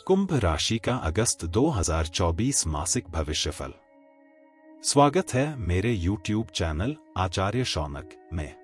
कुंभ राशि का अगस्त 2024 मासिक भविष्यफल। स्वागत है मेरे YouTube चैनल आचार्य शौनक में।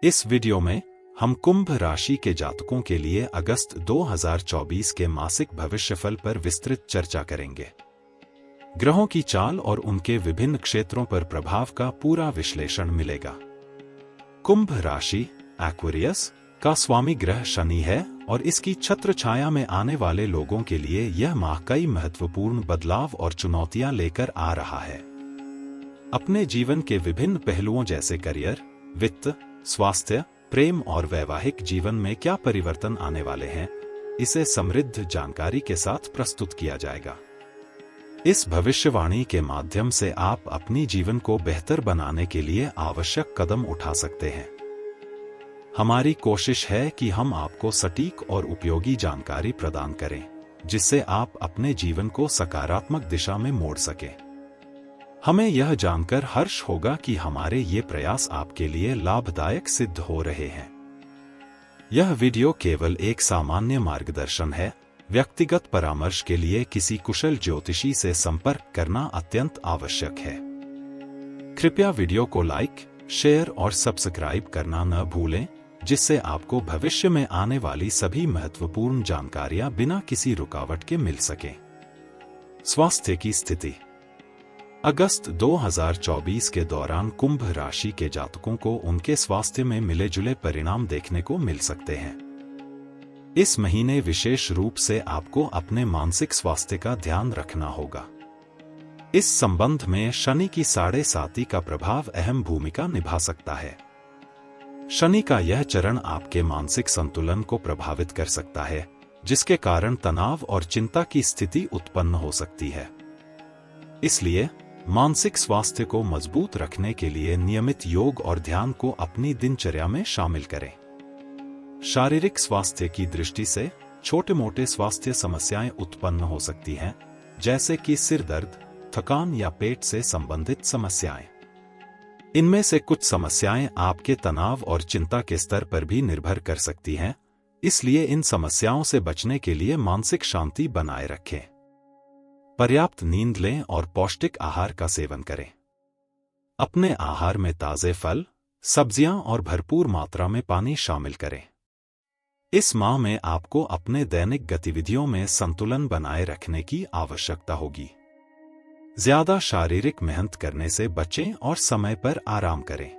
इस वीडियो में हम कुंभ राशि के जातकों के लिए अगस्त 2024 के मासिक भविष्यफल पर विस्तृत चर्चा करेंगे। ग्रहों की चाल और उनके विभिन्न क्षेत्रों पर प्रभाव का पूरा विश्लेषण मिलेगा। कुंभ राशि एक्वेरियस का स्वामी ग्रह शनि है और इसकी छत्र छाया में आने वाले लोगों के लिए यह माह कई महत्वपूर्ण बदलाव और चुनौतियां लेकर आ रहा है। अपने जीवन के विभिन्न पहलुओं जैसे करियर, वित्त, स्वास्थ्य, प्रेम और वैवाहिक जीवन में क्या परिवर्तन आने वाले हैं, इसे समृद्ध जानकारी के साथ प्रस्तुत किया जाएगा। इस भविष्यवाणी के माध्यम से आप अपनी जीवन को बेहतर बनाने के लिए आवश्यक कदम उठा सकते हैं। हमारी कोशिश है कि हम आपको सटीक और उपयोगी जानकारी प्रदान करें, जिससे आप अपने जीवन को सकारात्मक दिशा में मोड़ सकें। हमें यह जानकर हर्ष होगा कि हमारे ये प्रयास आपके लिए लाभदायक सिद्ध हो रहे हैं। यह वीडियो केवल एक सामान्य मार्गदर्शन है। व्यक्तिगत परामर्श के लिए किसी कुशल ज्योतिषी से संपर्क करना अत्यंत आवश्यक है। कृपया वीडियो को लाइक, शेयर और सब्सक्राइब करना न भूलें, जिससे आपको भविष्य में आने वाली सभी महत्वपूर्ण जानकारियां बिना किसी रुकावट के मिल सकें। स्वास्थ्य की स्थिति। अगस्त 2024 के दौरान कुंभ राशि के जातकों को उनके स्वास्थ्य में मिले जुले परिणाम देखने को मिल सकते हैं। इस महीने विशेष रूप से आपको अपने मानसिक स्वास्थ्य का ध्यान रखना होगा। इस संबंध में शनि की 7.5 का प्रभाव अहम भूमिका निभा सकता है। शनि का यह चरण आपके मानसिक संतुलन को प्रभावित कर सकता है, जिसके कारण तनाव और चिंता की स्थिति उत्पन्न हो सकती है। इसलिए मानसिक स्वास्थ्य को मजबूत रखने के लिए नियमित योग और ध्यान को अपनी दिनचर्या में शामिल करें। शारीरिक स्वास्थ्य की दृष्टि से छोटे मोटे स्वास्थ्य समस्याएं उत्पन्न हो सकती हैं, जैसे कि सिर दर्द, थकान या पेट से संबंधित समस्याएं। इनमें से कुछ समस्याएं आपके तनाव और चिंता के स्तर पर भी निर्भर कर सकती हैं, इसलिए इन समस्याओं से बचने के लिए मानसिक शांति बनाए रखें। पर्याप्त नींद लें और पौष्टिक आहार का सेवन करें। अपने आहार में ताजे फल, सब्जियां और भरपूर मात्रा में पानी शामिल करें। इस माह में आपको अपने दैनिक गतिविधियों में संतुलन बनाए रखने की आवश्यकता होगी। ज्यादा शारीरिक मेहनत करने से बचें और समय पर आराम करें।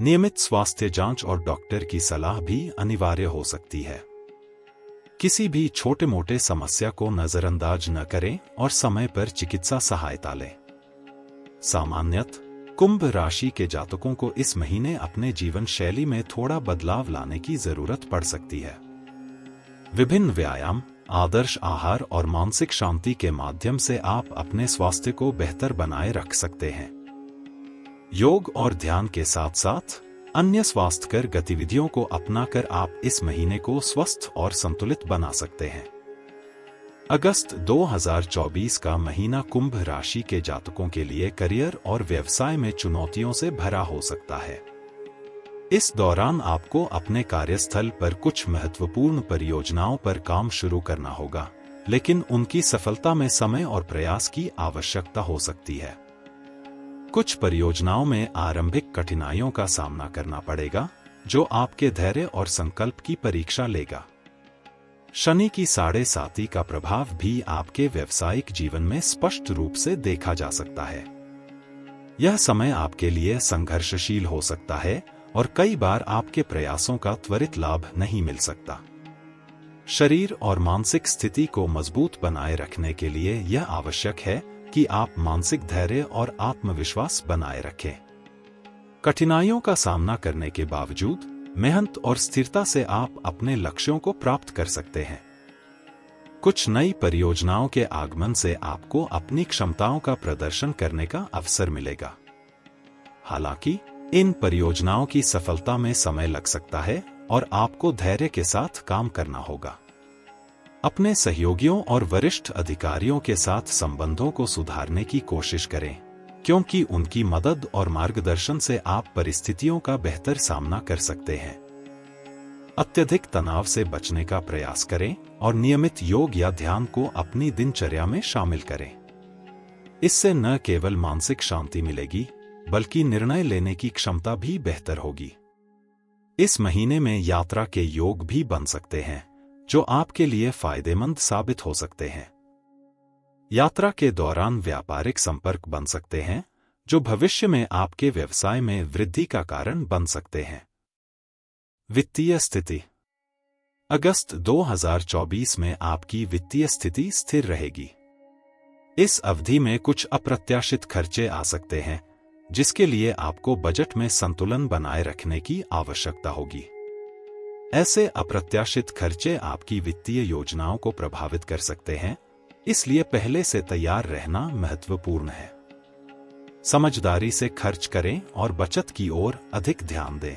नियमित स्वास्थ्य जांच और डॉक्टर की सलाह भी अनिवार्य हो सकती है। किसी भी छोटे मोटे समस्या को नजरअंदाज न करें और समय पर चिकित्सा सहायता लें। सामान्यतः कुंभ राशि के जातकों को इस महीने अपने जीवन शैली में थोड़ा बदलाव लाने की जरूरत पड़ सकती है। विभिन्न व्यायाम, आदर्श आहार और मानसिक शांति के माध्यम से आप अपने स्वास्थ्य को बेहतर बनाए रख सकते हैं। योग और ध्यान के साथ साथ अन्य स्वास्थ्यकर गतिविधियों को अपनाकर आप इस महीने को स्वस्थ और संतुलित बना सकते हैं। अगस्त 2024 का महीना कुंभ राशि के जातकों के लिए करियर और व्यवसाय में चुनौतियों से भरा हो सकता है। इस दौरान आपको अपने कार्यस्थल पर कुछ महत्वपूर्ण परियोजनाओं पर काम शुरू करना होगा, लेकिन उनकी सफलता में समय और प्रयास की आवश्यकता हो सकती है। कुछ परियोजनाओं में आरंभिक कठिनाइयों का सामना करना पड़ेगा, जो आपके धैर्य और संकल्प की परीक्षा लेगा। शनि की 7.5 का प्रभाव भी आपके व्यावसायिक जीवन में स्पष्ट रूप से देखा जा सकता है। यह समय आपके लिए संघर्षशील हो सकता है और कई बार आपके प्रयासों का त्वरित लाभ नहीं मिल सकता। शरीर और मानसिक स्थिति को मजबूत बनाए रखने के लिए यह आवश्यक है कि आप मानसिक धैर्य और आत्मविश्वास बनाए रखें। कठिनाइयों का सामना करने के बावजूद मेहनत और स्थिरता से आप अपने लक्ष्यों को प्राप्त कर सकते हैं। कुछ नई परियोजनाओं के आगमन से आपको अपनी क्षमताओं का प्रदर्शन करने का अवसर मिलेगा। हालांकि इन परियोजनाओं की सफलता में समय लग सकता है और आपको धैर्य के साथ काम करना होगा। अपने सहयोगियों और वरिष्ठ अधिकारियों के साथ संबंधों को सुधारने की कोशिश करें, क्योंकि उनकी मदद और मार्गदर्शन से आप परिस्थितियों का बेहतर सामना कर सकते हैं। अत्यधिक तनाव से बचने का प्रयास करें और नियमित योग या ध्यान को अपनी दिनचर्या में शामिल करें। इससे न केवल मानसिक शांति मिलेगी, बल्कि निर्णय लेने की क्षमता भी बेहतर होगी। इस महीने में यात्रा के योग भी बन सकते हैं, जो आपके लिए फायदेमंद साबित हो सकते हैं। यात्रा के दौरान व्यापारिक संपर्क बन सकते हैं, जो भविष्य में आपके व्यवसाय में वृद्धि का कारण बन सकते हैं। वित्तीय स्थिति। अगस्त 2024 में आपकी वित्तीय स्थिति स्थिर रहेगी। इस अवधि में कुछ अप्रत्याशित खर्चे आ सकते हैं, जिसके लिए आपको बजट में संतुलन बनाए रखने की आवश्यकता होगी। ऐसे अप्रत्याशित खर्चे आपकी वित्तीय योजनाओं को प्रभावित कर सकते हैं, इसलिए पहले से तैयार रहना महत्वपूर्ण है। समझदारी से खर्च करें और बचत की ओर अधिक ध्यान दें।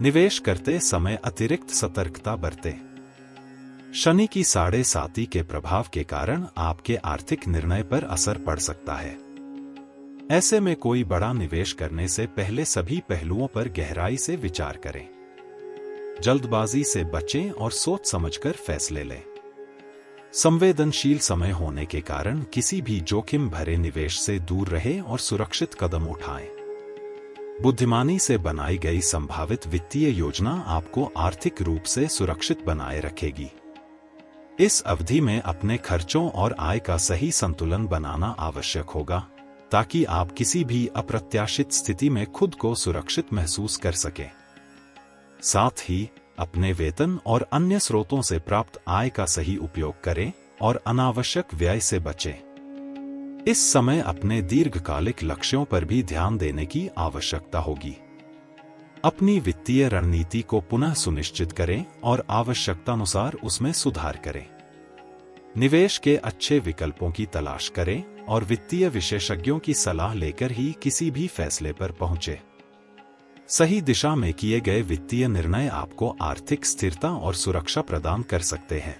निवेश करते समय अतिरिक्त सतर्कता बरतें। शनि की 7.5 के प्रभाव के कारण आपके आर्थिक निर्णय पर असर पड़ सकता है। ऐसे में कोई बड़ा निवेश करने से पहले सभी पहलुओं पर गहराई से विचार करें। जल्दबाजी से बचें और सोच समझकर फैसले लें। संवेदनशील समय होने के कारण किसी भी जोखिम भरे निवेश से दूर रहें और सुरक्षित कदम उठाएं। बुद्धिमानी से बनाई गई संभावित वित्तीय योजना आपको आर्थिक रूप से सुरक्षित बनाए रखेगी। इस अवधि में अपने खर्चों और आय का सही संतुलन बनाना आवश्यक होगा, ताकि आप किसी भी अप्रत्याशित स्थिति में खुद को सुरक्षित महसूस कर सकें। साथ ही अपने वेतन और अन्य स्रोतों से प्राप्त आय का सही उपयोग करें और अनावश्यक व्यय से बचें। इस समय अपने दीर्घकालिक लक्ष्यों पर भी ध्यान देने की आवश्यकता होगी। अपनी वित्तीय रणनीति को पुनः सुनिश्चित करें और आवश्यकतानुसार उसमें सुधार करें। निवेश के अच्छे विकल्पों की तलाश करें और वित्तीय विशेषज्ञों की सलाह लेकर ही किसी भी फैसले पर पहुंचे। सही दिशा में किए गए वित्तीय निर्णय आपको आर्थिक स्थिरता और सुरक्षा प्रदान कर सकते हैं।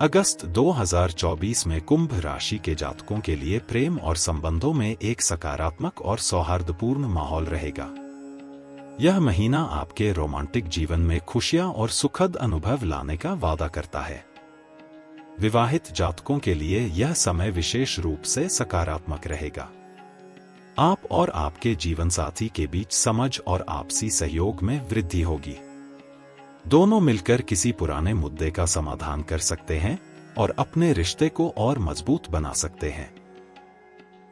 अगस्त 2024 में कुंभ राशि के जातकों के लिए प्रेम और संबंधों में एक सकारात्मक और सौहार्दपूर्ण माहौल रहेगा। यह महीना आपके रोमांटिक जीवन में खुशियां और सुखद अनुभव लाने का वादा करता है। विवाहित जातकों के लिए यह समय विशेष रूप से सकारात्मक रहेगा। आप और आपके जीवनसाथी के बीच समझ और आपसी सहयोग में वृद्धि होगी। दोनों मिलकर किसी पुराने मुद्दे का समाधान कर सकते हैं और अपने रिश्ते को और मजबूत बना सकते हैं।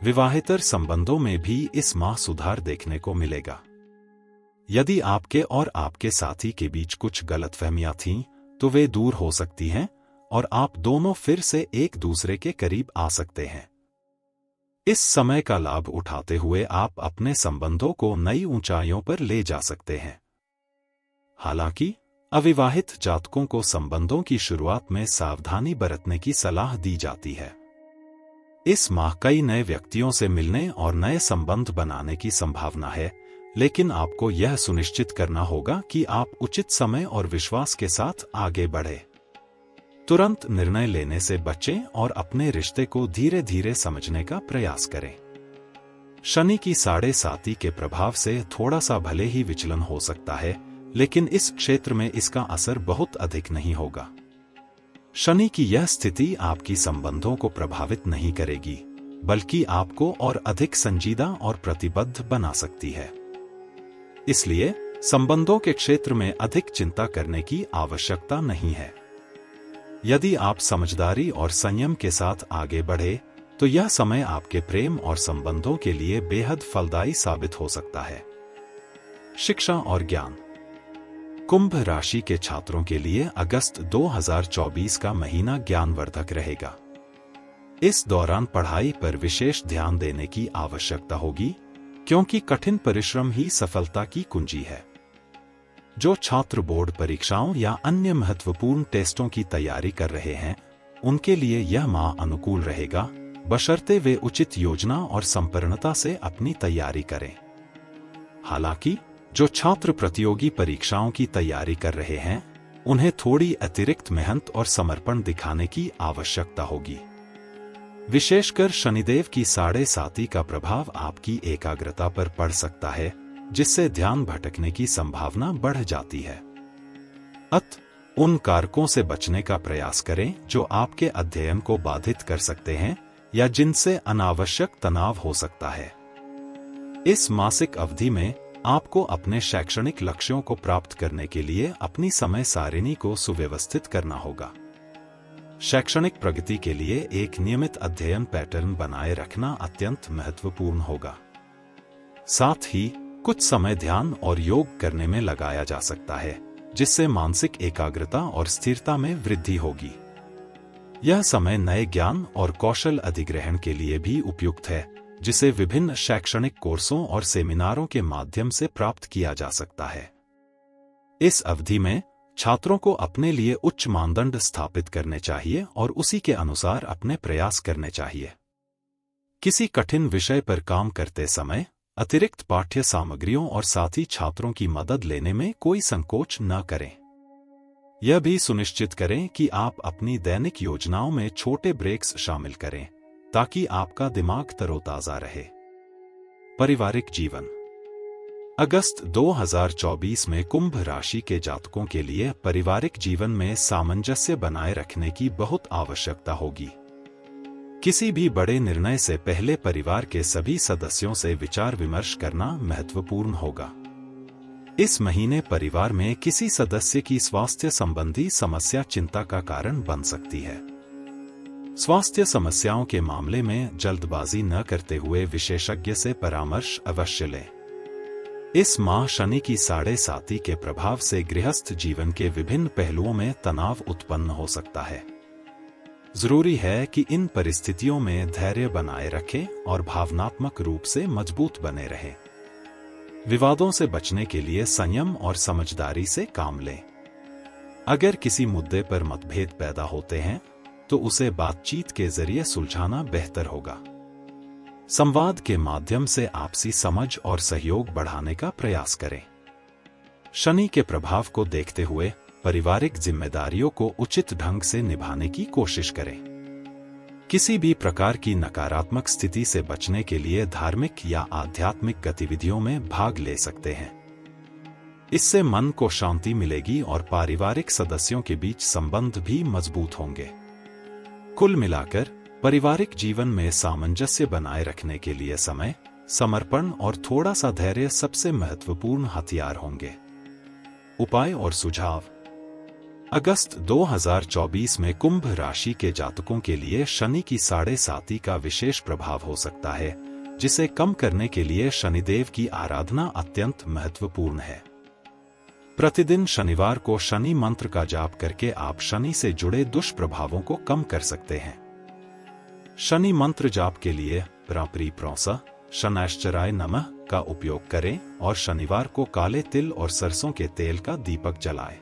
विवाहेतर संबंधों में भी इस माह सुधार देखने को मिलेगा। यदि आपके और आपके साथी के बीच कुछ गलतफहमियां थीं, तो वे दूर हो सकती हैं और आप दोनों फिर से एक दूसरे के करीब आ सकते हैं। इस समय का लाभ उठाते हुए आप अपने संबंधों को नई ऊंचाइयों पर ले जा सकते हैं। हालांकि अविवाहित जातकों को संबंधों की शुरुआत में सावधानी बरतने की सलाह दी जाती है। इस माह कई नए व्यक्तियों से मिलने और नए संबंध बनाने की संभावना है, लेकिन आपको यह सुनिश्चित करना होगा कि आप उचित समय और विश्वास के साथ आगे बढ़ें। तुरंत निर्णय लेने से बचें और अपने रिश्ते को धीरे धीरे समझने का प्रयास करें। शनि की 7.5 के प्रभाव से थोड़ा सा भले ही विचलन हो सकता है, लेकिन इस क्षेत्र में इसका असर बहुत अधिक नहीं होगा। शनि की यह स्थिति आपकी संबंधों को प्रभावित नहीं करेगी, बल्कि आपको और अधिक संजीदा और प्रतिबद्ध बना सकती है। इसलिए संबंधों के क्षेत्र में अधिक चिंता करने की आवश्यकता नहीं है। यदि आप समझदारी और संयम के साथ आगे बढ़े, तो यह समय आपके प्रेम और संबंधों के लिए बेहद फलदायी साबित हो सकता है। शिक्षा और ज्ञान। कुंभ राशि के छात्रों के लिए अगस्त 2024 का महीना ज्ञानवर्धक रहेगा। इस दौरान पढ़ाई पर विशेष ध्यान देने की आवश्यकता होगी, क्योंकि कठिन परिश्रम ही सफलता की कुंजी है। जो छात्र बोर्ड परीक्षाओं या अन्य महत्वपूर्ण टेस्टों की तैयारी कर रहे हैं, उनके लिए यह माह अनुकूल रहेगा, बशर्ते वे उचित योजना और संपन्नता से अपनी तैयारी करें। हालांकि जो छात्र प्रतियोगी परीक्षाओं की तैयारी कर रहे हैं, उन्हें थोड़ी अतिरिक्त मेहनत और समर्पण दिखाने की आवश्यकता होगी। विशेषकर शनिदेव की 7.5 का प्रभाव आपकी एकाग्रता पर पड़ सकता है, जिससे ध्यान भटकने की संभावना बढ़ जाती है। उन कारकों से बचने का प्रयास करें जो आपके अध्ययन को बाधित कर सकते हैं या जिनसे अनावश्यक तनाव हो सकता है। इस मासिक अवधि में आपको अपने शैक्षणिक लक्ष्यों को प्राप्त करने के लिए अपनी समय सारिणी को सुव्यवस्थित करना होगा। शैक्षणिक प्रगति के लिए एक नियमित अध्ययन पैटर्न बनाए रखना अत्यंत महत्वपूर्ण होगा। साथ ही कुछ समय ध्यान और योग करने में लगाया जा सकता है, जिससे मानसिक एकाग्रता और स्थिरता में वृद्धि होगी। यह समय नए ज्ञान और कौशल अधिग्रहण के लिए भी उपयुक्त है, जिसे विभिन्न शैक्षणिक कोर्सों और सेमिनारों के माध्यम से प्राप्त किया जा सकता है। इस अवधि में छात्रों को अपने लिए उच्च मानदंड स्थापित करने चाहिए और उसी के अनुसार अपने प्रयास करने चाहिए। किसी कठिन विषय पर काम करते समय अतिरिक्त पाठ्य सामग्रियों और साथी छात्रों की मदद लेने में कोई संकोच न करें। यह भी सुनिश्चित करें कि आप अपनी दैनिक योजनाओं में छोटे ब्रेक्स शामिल करें, ताकि आपका दिमाग तरोताजा रहे। पारिवारिक जीवन। अगस्त 2024 में कुंभ राशि के जातकों के लिए पारिवारिक जीवन में सामंजस्य बनाए रखने की बहुत आवश्यकता होगी। किसी भी बड़े निर्णय से पहले परिवार के सभी सदस्यों से विचार विमर्श करना महत्वपूर्ण होगा। इस महीने परिवार में किसी सदस्य की स्वास्थ्य संबंधी समस्या चिंता का कारण बन सकती है। स्वास्थ्य समस्याओं के मामले में जल्दबाजी न करते हुए विशेषज्ञ से परामर्श अवश्य लें। इस माह शनि की 7.5 के प्रभाव से गृहस्थ जीवन के विभिन्न पहलुओं में तनाव उत्पन्न हो सकता है। जरूरी है कि इन परिस्थितियों में धैर्य बनाए रखें और भावनात्मक रूप से मजबूत बने रहें। विवादों से बचने के लिए संयम और समझदारी से काम लें। अगर किसी मुद्दे पर मतभेद पैदा होते हैं तो उसे बातचीत के जरिए सुलझाना बेहतर होगा। संवाद के माध्यम से आपसी समझ और सहयोग बढ़ाने का प्रयास करें। शनि के प्रभाव को देखते हुए पारिवारिक जिम्मेदारियों को उचित ढंग से निभाने की कोशिश करें। किसी भी प्रकार की नकारात्मक स्थिति से बचने के लिए धार्मिक या आध्यात्मिक गतिविधियों में भाग ले सकते हैं। इससे मन को शांति मिलेगी और पारिवारिक सदस्यों के बीच संबंध भी मजबूत होंगे। कुल मिलाकर पारिवारिक जीवन में सामंजस्य बनाए रखने के लिए समय, समर्पण और थोड़ा सा धैर्य सबसे महत्वपूर्ण हथियार होंगे। उपाय और सुझाव। अगस्त 2024 में कुंभ राशि के जातकों के लिए शनि की 7.5 का विशेष प्रभाव हो सकता है, जिसे कम करने के लिए शनिदेव की आराधना अत्यंत महत्वपूर्ण है। प्रतिदिन शनिवार को शनि मंत्र का जाप करके आप शनि से जुड़े दुष्प्रभावों को कम कर सकते हैं। शनि मंत्र जाप के लिए प्रापरी प्रोसा शनैश्चराय नमः का उपयोग करें और शनिवार को काले तिल और सरसों के तेल का दीपक जलाएं।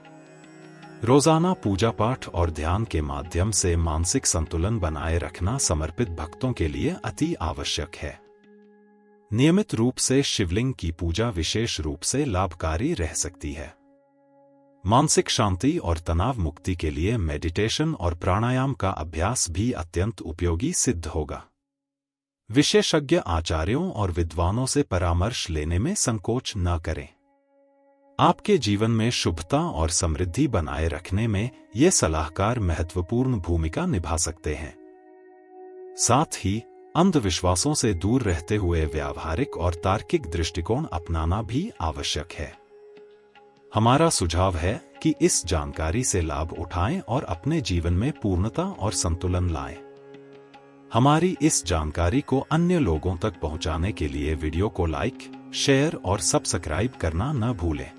रोजाना पूजा पाठ और ध्यान के माध्यम से मानसिक संतुलन बनाए रखना समर्पित भक्तों के लिए अति आवश्यक है। नियमित रूप से शिवलिंग की पूजा विशेष रूप से लाभकारी रह सकती है। मानसिक शांति और तनाव मुक्ति के लिए मेडिटेशन और प्राणायाम का अभ्यास भी अत्यंत उपयोगी सिद्ध होगा। विशेषज्ञ आचार्यों और विद्वानों से परामर्श लेने में संकोच न करें। आपके जीवन में शुभता और समृद्धि बनाए रखने में ये सलाहकार महत्वपूर्ण भूमिका निभा सकते हैं। साथ ही अंधविश्वासों से दूर रहते हुए व्यावहारिक और तार्किक दृष्टिकोण अपनाना भी आवश्यक है। हमारा सुझाव है कि इस जानकारी से लाभ उठाएं और अपने जीवन में पूर्णता और संतुलन लाएं। हमारी इस जानकारी को अन्य लोगों तक पहुंचाने के लिए वीडियो को लाइक, शेयर और सब्सक्राइब करना न भूलें।